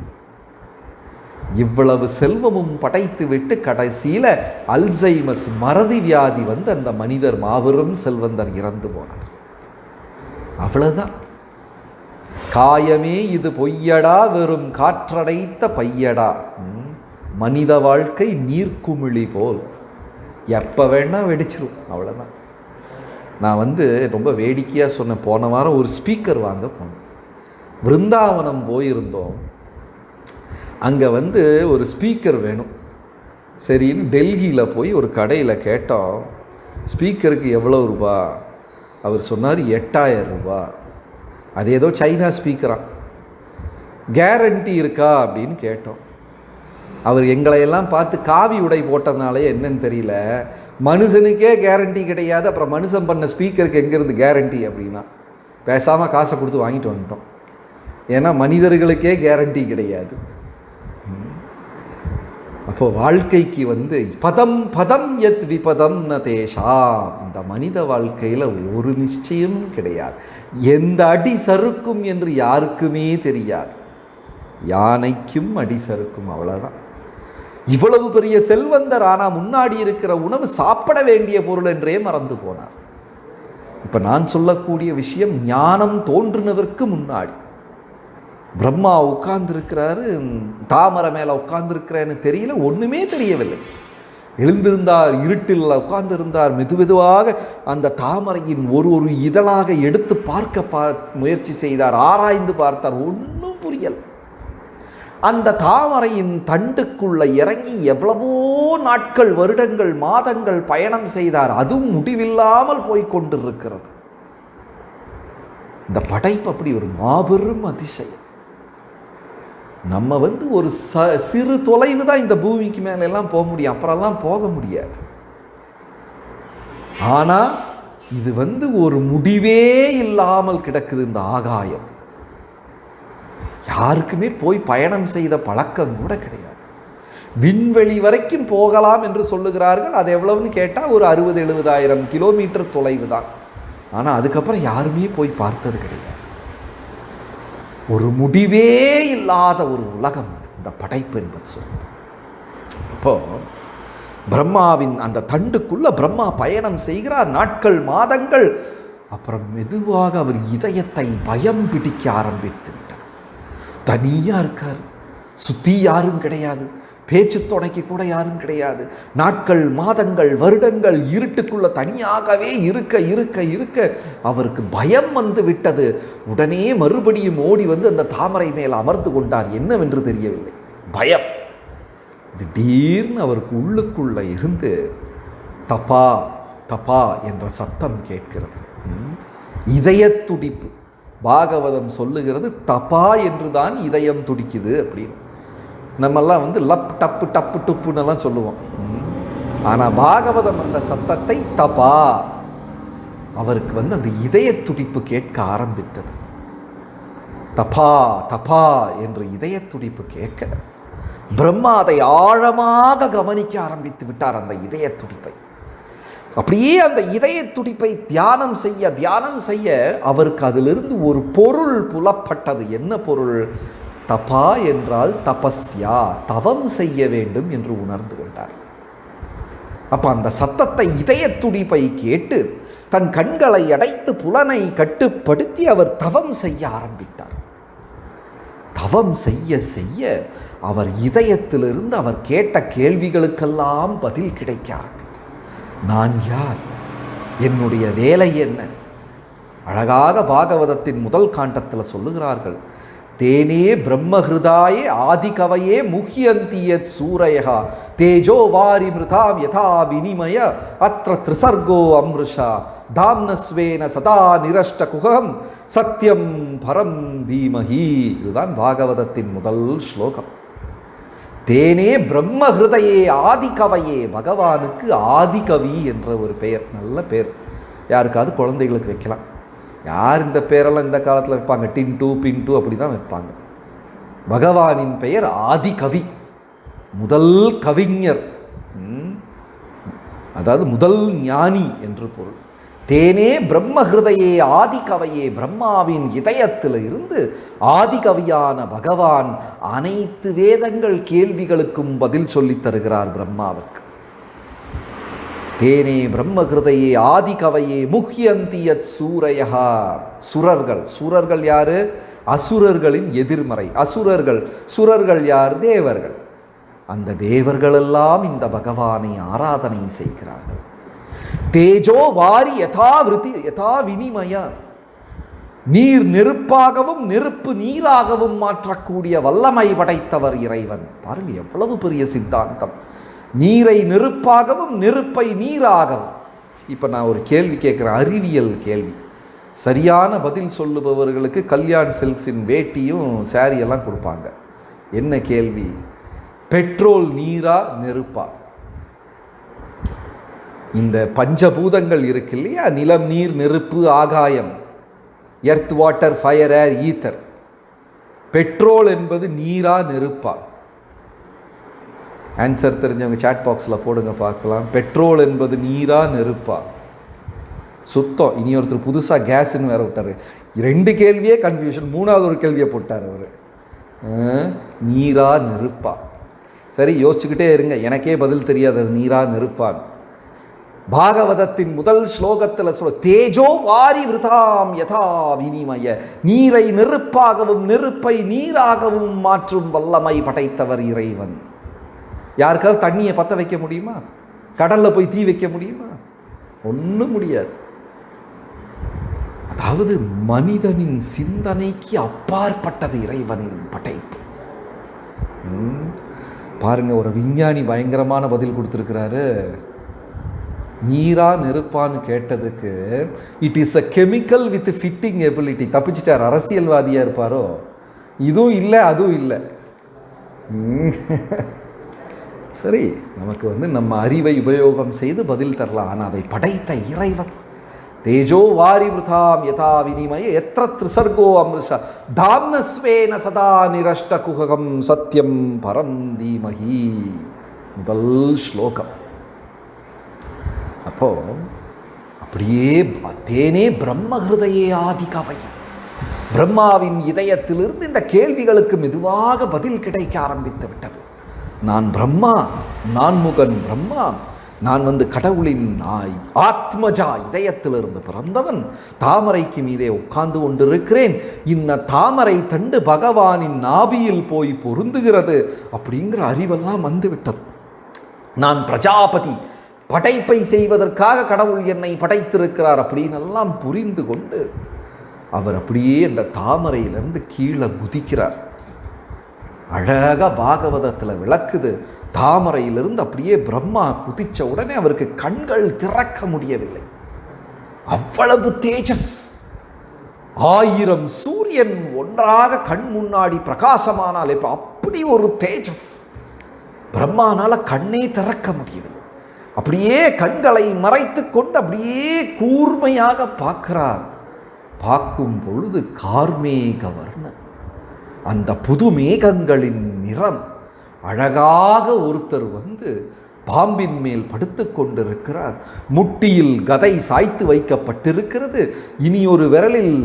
இவ்வளவு செல்வமும் படைத்து விட்டு கடைசியில் அல்சைமஸ் மறதி வியாதி அந்த மனிதர், மாபெரும் செல்வந்தர், இறந்து போனார். அவ்வளவுதான். காயமே இது பொய்யடா வெறும் காற்றடைத்த பையடா. மனித வாழ்க்கை நீர்க்குமிழி போல் எப்போ வேணால் வெடிச்சிரும், அவ்வளோதான். நான் ரொம்ப வேடிக்கையாக சொன்னேன். போன வாரம் ஒரு ஸ்பீக்கர் வாங்க போனோம், விருந்தாவனம் போயிருந்தோம். அங்கே ஒரு ஸ்பீக்கர் வேணும். சரின்னு டெல்லியில் போய் ஒரு கடையில் கேட்டோம், ஸ்பீக்கருக்கு எவ்வளோ ரூபா? அவர் சொன்னார் 8000 ரூபா. அது ஏதோ சைனா ஸ்பீக்கரா. கேரண்டி இருக்கா அப்படின்னு கேட்டோம். அவர் எங்களையெல்லாம் பார்த்து காவி உடை போட்டதுனாலே என்னன்னு தெரியல, மனுஷனுக்கே கேரண்டி கிடையாது, அப்புறம் மனுஷன் பண்ண ஸ்பீக்கருக்கு எங்கேருந்து கேரண்டி அப்படின்னா பேசாமல் காசை கொடுத்து வாங்கிட்டு வந்துட்டோம். ஏன்னா மனிதர்களுக்கே கேரண்டி கிடையாது. அப்போது வாழ்க்கைக்கு பதம் பதம் யத் விபதம் ந தேஷாம். இந்த மனித வாழ்க்கையில் ஒரு நிச்சயமும் கிடையாது. எந்த அடி சறுக்கும் என்று யாருக்குமே தெரியாது. யானைக்கும் அடி சறுக்கும், அவ்வளோதான். இவ்வளவு பெரிய செல்வந்தர் ஆனால் முன்னாடி இருக்கிற உணவு சாப்பிட வேண்டிய பொருள் என்றே மறந்து போனார். இப்போ நான் சொல்லக்கூடிய விஷயம் ஞானம் தோன்றுனதற்கு முன்னாடி. பிரம்மா உட்கார்ந்துருக்கிறாரு, தாமரை மேலே உட்கார்ந்துருக்கிறேன்னு தெரியல, ஒன்றுமே தெரியவில்லை. எழுந்திருந்தார், இருட்டில் உட்கார்ந்திருந்தார். மெதுவாக அந்த தாமரையின் ஒரு இதழாக எடுத்து பார்க்க முயற்சி செய்தார், ஆராய்ந்து பார்த்தார், ஒன்றும் புரியல். அந்த தாமரையின் தண்டுக்குள்ள இறங்கி எவ்வளவோ நாட்கள், வருடங்கள், மாதங்கள் பயணம் செய்தார். அதுவும் முடிவில்லாமல் போய்கொண்டிருக்கிறது. இந்த படைப்பு அப்படி ஒரு மாபெரும் அதிசயம். நம்ம ஒரு சிறு தொலைவு தான் இந்த பூமிக்கு மேல எல்லாம் போக முடியும், அப்புறம்லாம் போக முடியாது. ஆனால் இது ஒரு முடிவே இல்லாமல் கிடக்குது இந்த ஆகாயம். யாருக்குமே போய் பயணம் செய்த பழக்கம் கூட கிடையாது. விண்வெளி வரைக்கும் போகலாம் என்று சொல்லுகிறார்கள். அது எவ்வளவுன்னு கேட்டால் ஒரு 60,000-70,000 கிலோமீட்டர் தொலைவு தான். ஆனால் அதுக்கப்புறம் யாருமே போய் பார்த்தது கிடையாது. ஒரு முடிவே இல்லாத ஒரு உலகம் இந்த படைப்பு என்பது சொல்லுது. இப்போ பிரம்மாவின் அந்த தண்டுக்குள்ள பிரம்மா பயணம் செய்கிறார், நாட்கள், மாதங்கள். அப்புறம் மெதுவாக அவர் இதயத்தை பயம் பிடிக்க ஆரம்பித்து விட்டது. தனியாக இருக்கார், சுற்றி யாரும் கிடையாது, பேச்சு துணைக்கு கூட யாரும் கிடையாது. நாட்கள், மாதங்கள், வருடங்கள் இருட்டுக்குள்ள தனியாகவே இருக்க இருக்க இருக்க அவருக்கு பயம் விட்டது. உடனே மறுபடியும் ஓடி அந்த தாமரை மேல் அமர்ந்து கொண்டார். என்னவென்று தெரியவில்லை, பயம். திடீர்னு அவருக்கு உள்ளுக்குள்ள இருந்து தபா தபா என்ற சத்தம் கேட்கிறது. இதய துடிப்பு. பாகவதம் சொல்லுகிறது தபா என்றுதான் இதயம் துடிக்குது அப்படின்னு. நம்மெல்லாம் லப் டப்பு டப்பு டுப்புன்னெல்லாம் சொல்லுவோம். ஆனால் பாகவதம் அந்த சத்தத்தை தபா, அவருக்கு அந்த இதய துடிப்பு கேட்க ஆரம்பித்தது. தபா தபா என்று இதய துடிப்பு கேட்க பிரம்மா அதை ஆழமாக கவனிக்க ஆரம்பித்து விட்டார். அந்த இதய துடிப்பை அப்படியே அந்த இதய துடிப்பை தியானம் செய்ய அவருக்கு அதிலிருந்து ஒரு பொருள் புலப்பட்டது. என்ன பொருள்? தபா என்றால் தபஸ்யா, தவம் செய்ய வேண்டும் என்று உணர்ந்து கொண்டார். அப்ப அந்த சத்தத்தை, இதய துடிப்பை கேட்டு தன் கண்களை அடைத்து புலனை கட்டுப்படுத்தி அவர் தவம் செய்ய ஆரம்பித்தார். தவம் செய்ய செய்ய அவர் இதயத்திலிருந்து அவர் கேட்ட கேள்விகளுக்கெல்லாம் பதில் கிடைக்க ஆரம்பித்தார். நான் யார்? என்னுடைய வேலை என்ன? அழகாக பாகவதத்தின் முதல் காண்டத்தில் சொல்லுகிறார்கள், தேனே பிரம்மஹிருதாயே ஆதிகவையே முஹ்யந்தியத் சூரயஹா தேஜோ வாரி மிருதாம் யதா வினிமய அத்ர த்ரிசர்கோ அம்ருஷா தாம்னஸ்வேன சதா நிரஷ்ட குகம் சத்யம் பரம் தீமஹி. இதுதான் பாகவதத்தின் முதல் ஸ்லோகம். தேனே பிரம்மஹிருதையே ஆதிகவையே. பகவானுக்கு ஆதிகவி என்ற ஒரு பெயர், நல்ல பேர். யாருக்காவது குழந்தைகளுக்கு வைக்கலாம். யார் இந்த பேரெல்லாம் இந்த காலத்தில் வைப்பாங்க? டின்ட்டு பின்ட்டு அப்படி தான் வைப்பாங்க. பகவானின் பெயர் ஆதிகவி, முதல் கவிஞர், அதாவது முதல் ஞானி என்று பொருள். தேனே பிரம்மஹிருதையே ஆதிகவையே. பிரம்மாவின் இதயத்தில் இருந்து ஆதிகவியான பகவான் அனைத்து வேதங்கள் கேள்விகளுக்கும் பதில் சொல்லித் தருகிறார் பிரம்மாவுக்கு. தேனே பிரம்மஹிருதையே ஆதிகவையே முஹ்யந்தியத் சூரயஹா. சுரர்கள், சூரர்கள் யாரு? அசுரர்களின் எதிர்மறை. அசுரர்கள், சுரர்கள் யார்? தேவர்கள். அந்த தேவர்களெல்லாம் இந்த பகவானை ஆராதனை செய்கிறார்கள். தேஜோ வாரி யதா வினிமய, நீர் நெருப்பாகவும் நெருப்பு நீராகவும் மாற்றக்கூடிய வல்லமை படைத்தவர் இறைவன். பாருங்க எவ்வளவு பெரிய சித்தாந்தம். நீரை நெருப்பாகவும் நெருப்பை நீராகவும். இப்போ நான் ஒரு கேள்வி கேட்குறேன், அறிவியல் கேள்வி. சரியான பதில் சொல்லுபவர்களுக்கு கல்யாண் சில்க்ஸின் வேட்டியும் சாரியெல்லாம் கொடுப்பாங்க. என்ன கேள்வி? பெட்ரோல் நீரா நெருப்பா? இந்த பஞ்சபூதங்கள் இருக்கு இல்லையா, நிலம், நீர், நெருப்பு, ஆகாயம், எர்த், வாட்டர், ஃபயர், ஏர், ஈத்தர். பெட்ரோல் என்பது நீரா நெருப்பா? ஆன்சர் தெரிஞ்சவங்க சாட் பாக்ஸில் போடுங்க பார்க்கலாம். பெட்ரோல் என்பது நீரா நெருப்பா? சுத்தம். இனி ஒருத்தர் புதுசாக கேஸ்ன்னு வேற விட்டார். 2 கேள்வியே கன்ஃபியூஷன், 3வது ஒரு கேள்வியை போட்டார் அவர். நீரா நெருப்பா? சரி, யோசிச்சுக்கிட்டே இருங்க. எனக்கே பதில் தெரியாது அது நீரா நெருப்பான். பாகவதத்தின் முதல் ஸ்லோகத்தில் சொல்ல, தேஜோ வாரி விருதாம் யதா வினிமய, நீரை நெருப்பாகவும் நெருப்பை நீராகவும் மாற்றும் வல்லமை படைத்தவர் இறைவன். யாருக்காவது தண்ணியை பற்ற வைக்க முடியுமா? கடலில் போய் தீ வைக்க முடியுமா? ஒன்றும் முடியாது. அதாவது மனிதனின் சிந்தனைக்கு அப்பாற்பட்டது இறைவனின் படைப்பு. பாருங்க, ஒரு விஞ்ஞானி பயங்கரமான பதில் கொடுத்துருக்கிறாரு. நீரா நெருப்பான்னு கேட்டதுக்கு, it is a chemical with fitting ability. தப்பிச்சிட்டார். அரசியல்வாதியாக இருப்பாரோ? இதுவும் இல்லை அதுவும் இல்லை. சரி, நமக்கு நம்ம அறிவை உபயோகம் செய்து பதில் தரலாம். ஆனால் அதை படைத்த இறைவன். தேஜோ வாரி விருதாம் யதா வினிமய எத்திர த்ரிசர்கோ அமிர்ஷ தாம்னஸ்வேன சதா நிரஷ்ட குஹகம் சத்யம் பரம் தீமஹி. முதல் ஸ்லோகம். அப்போ அப்படியே தேனே பிரம்ம ஹிருதயே ஆதி கவை. பிரம்மாவின் இதயத்திலிருந்து இந்த கேள்விகளுக்கு மெதுவாக பதில் கிடைக்க ஆரம்பித்து விட்டது. நான் பிரம்மா, நான் முகன் பிரம்மா, நான் கடவுளின் நாய், ஆத்மஜா, இதயத்திலிருந்து பிறந்தவன், தாமரைக்கு மீதே உட்கார்ந்து கொண்டிருக்கிறேன். இந்த தாமரை தண்டு பகவானின் நாபியில் போய் பொருந்துகிறது அப்படிங்கிற அறிவெல்லாம் வந்துவிட்டது. நான் பிரஜாபதி, படைப்பை செய்வதற்காக கடவுள் என்னை படைத்திருக்கிறார் அப்படின்னு எல்லாம் புரிந்து கொண்டு அவர் அப்படியே அந்த தாமரையிலிருந்து கீழே குதிக்கிறார். அழகாக பாகவதத்தில் விளக்குது. தாமரையிலிருந்து அப்படியே பிரம்மா குதிச்ச உடனே அவருக்கு கண்கள் திறக்க முடியவில்லை. அவ்வளவு தேஜஸ். 1000 சூரியன் ஒன்றாக கண் முன்னாடி பிரகாசமானால் இப்போ அப்படி ஒரு தேஜஸ். பிரம்மானால கண்ணே திறக்க முடியவில்லை. அப்படியே கண்களை மறைத்து கொண்டு அப்படியே கூர்மையாக பார்க்கிறார். பார்க்கும் பொழுது கார்மேக வர்ணன், அந்த புது மேகங்களின் நிறம். அழகாக ஒருத்தர் பாம்பின் மேல் படுத்து கொண்டிருக்கிறார். முட்டியில் கதை சாய்த்து வைக்கப்பட்டிருக்கிறது. இனி ஒரு விரலில்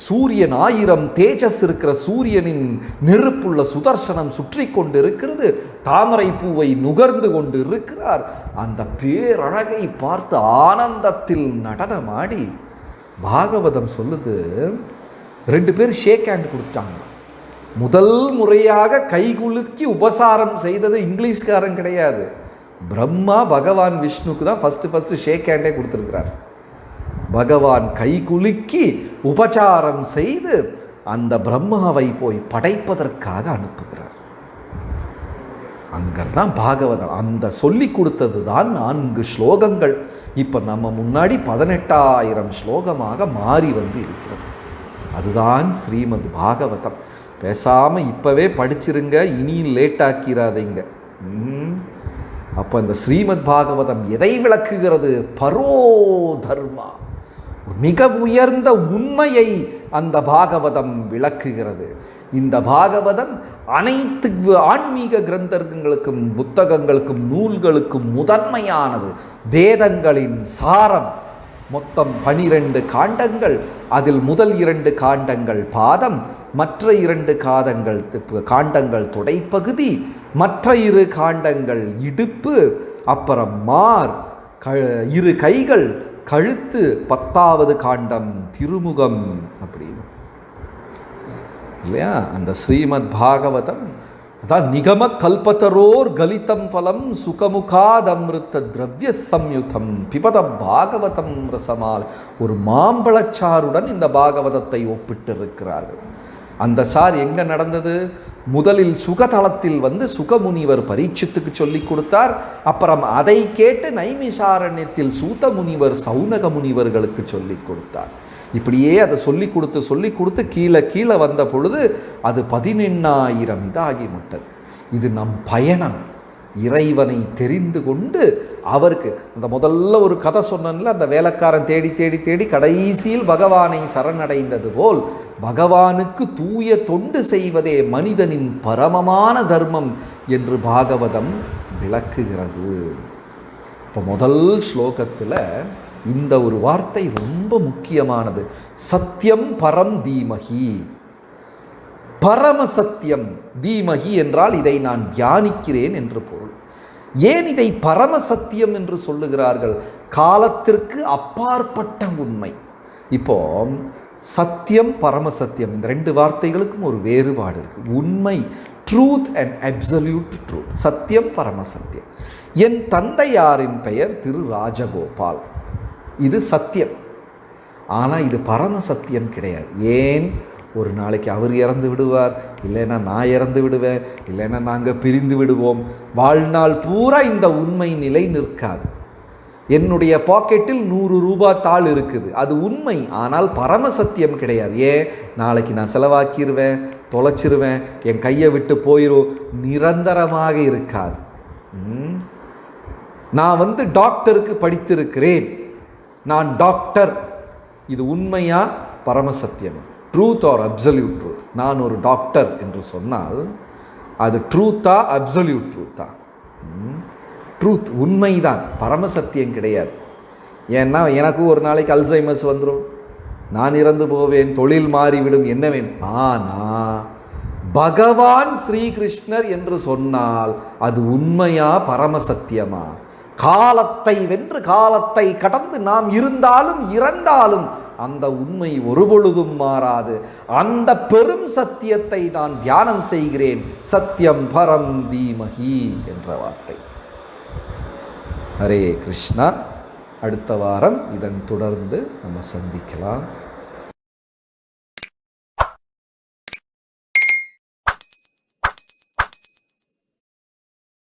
சூரியன் 1000 தேஜஸ் இருக்கிற சூரியனின் நெருப்புள்ள சுதர்சனம் சுற்றி கொண்டிருக்கிறது. தாமரை பூவை நுகர்ந்து கொண்டு இருக்கிறார். அந்த பேரழகை பார்த்து ஆனந்தத்தில் நடனமாடி பாகவதம் சொல்லுது, 2 பேர் ஷேக் ஹேண்ட் கொடுத்துட்டாங்க. முதல் முறையாக கைகுலுக்கி உபசாரம் செய்தது இங்கிலீஷ்காரன் கிடையாது, பிரம்மா பகவான் விஷ்ணுக்கு தான் ஃபஸ்ட்டு ஷேக் ஹேண்டே கொடுத்துருக்கிறார். பகவான் கைகுலுக்கி உபசாரம் செய்து அந்த பிரம்மாவை போய் படைப்பதற்காக அனுப்புகிறார். அங்கதான் பாகவதம். அந்த சொல்லி கொடுத்தது தான் 4 ஸ்லோகங்கள். இப்போ நம்ம முன்னாடி 18,000 ஸ்லோகமாக மாறி இருக்கிறது. அதுதான் ஸ்ரீமத் பாகவதம். பேசாமல் இப்போவே படிச்சிருங்க, இனி லேட்டாக்கிறாதீங்க. அப்போ இந்த ஸ்ரீமத் பாகவதம் எதை விளக்குகிறது? பரோ தர்மா, மிக உயர்ந்த உண்மையை அந்த பாகவதம் விளக்குகிறது. இந்த பாகவதம் அனைத்து ஆன்மீக கிரந்தங்களுக்கும் புத்தகங்களுக்கும் நூல்களுக்கும் முதன்மையானது. வேதங்களின் சாரம். மொத்தம் 12 காண்டங்கள். அதில் முதல் 2 காண்டங்கள் பாதம், மற்ற 2 காண்டங்கள் தொடைப்பகுதி, மற்ற 2 காண்டங்கள் இடுப்பு, அப்புறம் மார், 2 கைகள், கழுத்து, 10வது காண்டம் திருமுகம். அப்படின்னு இல்லையா? அந்த ஸ்ரீமத் பாகவதம் அதான் நிகம கல்பத்தரோர் கலிதம் பலம் சுகமுகாதமிருத்த திரவிய சம்யுதம் பிபத பாகவதம் ரசமால். ஒரு மாம்பழச்சாருடன் இந்த பாகவதத்தை ஒப்பிட்டு இருக்கிறார்கள். அந்த சார் எங்கே நடந்தது? முதலில் சுகதளத்தில் வந்து சுகமுனிவர் பரீட்சித்துக்கு சொல்லி கொடுத்தார். அப்புறம் அதை கேட்டு நைமிஷாரண்யத்தில் சூத முனிவர் சௌனக முனிவர்களுக்கு சொல்லி கொடுத்தார். இப்படியே அதை சொல்லி கொடுத்து கீழே வந்த பொழுது அது 18,000 இதாகிவிட்டது. இது நம் பயணம். இறைவனை தெரிந்து கொண்டு அவருக்கு அந்த முதல்ல ஒரு கதை சொன்னல, அந்த வேலைக்காரன் தேடி தேடி தேடி கடைசியில் பகவானை சரணடைந்தது போல் பகவானுக்கு தூய தொண்டு செய்வதே மனிதனின் பரமமான தர்மம் என்று பாகவதம் விளக்குகிறது. இப்போ முதல் ஸ்லோகத்தில் இந்த ஒரு வார்த்தை ரொம்ப முக்கியமானது. சத்தியம் பரம் தீமகி. பரம சத்தியம் தீமகி என்றால் இதை நான் தியானிக்கிறேன் என்று பொருள். ஏன் இதை பரம சத்தியம் என்று சொல்லுகிறார்கள்? காலத்திற்கு அப்பாற்பட்ட உண்மை. இப்போ சத்தியம் பரமசத்தியம் இந்த ரெண்டு வார்த்தைகளுக்கும் ஒரு வேறுபாடு இருக்கு. உண்மை, ட்ரூத் அண்ட் அப்சல்யூட் ட்ரூத். சத்தியம் பரமசத்தியம். என் தந்தையாரின் பெயர் திரு ராஜகோபால். இது சத்தியம். ஆனால் இது பரமசத்தியம் கிடையாது. ஏன்? ஒரு நாளைக்கு அவர் இறந்து விடுவார், இல்லைன்னா நான் இறந்து விடுவேன், இல்லைன்னா நாங்கள் பிரிந்து விடுவோம். வாழ்நாள் பூரா இந்த உண்மை நிலை நிற்காது. என்னுடைய பாக்கெட்டில் 100 ரூபாய் தாள் இருக்குது, அது உண்மை. ஆனால் பரமசத்தியம் கிடையாது. ஏன்? நாளைக்கு நான் செலவாக்கிடுவேன், தொலைச்சிருவேன், என் கையை விட்டு போயிடும். நிரந்தரமாக இருக்காது. நான் டாக்டருக்கு படித்திருக்கிறேன், நான் டாக்டர். இது உண்மையா பரமசத்தியமா? Truth or absolute truth? நான் ஒரு டாக்டர் என்று சொன்னால் அது ட்ரூத்தா அப்சல்யூட் ட்ரூத்தா? ட்ரூத், உண்மைதான், பரமசத்தியம் கிடையாது. ஏன்னா எனக்கு ஒரு நாளைக்கு அல்சைமஸ் வந்துடும், நான் இறந்து போவேன், தொழில் மாறிவிடும், என்ன வேணும். ஆனால் பகவான் ஸ்ரீகிருஷ்ணர் என்று சொன்னால் அது உண்மையா பரமசத்தியமா? காலத்தை வென்று காலத்தை கடந்து நாம் இருந்தாலும் இறந்தாலும் அந்த உண்மை ஒருபொழுதும் மாறாது. அந்த பெரும் சத்தியத்தை நான் தியானம் செய்கிறேன். சத்தியம் பரம் தீமகி என்ற வார்த்தை. ஹரே கிருஷ்ணா. அடுத்த வாரம் இதன் தொடர்ந்து நம்ம சந்திக்கலாம்.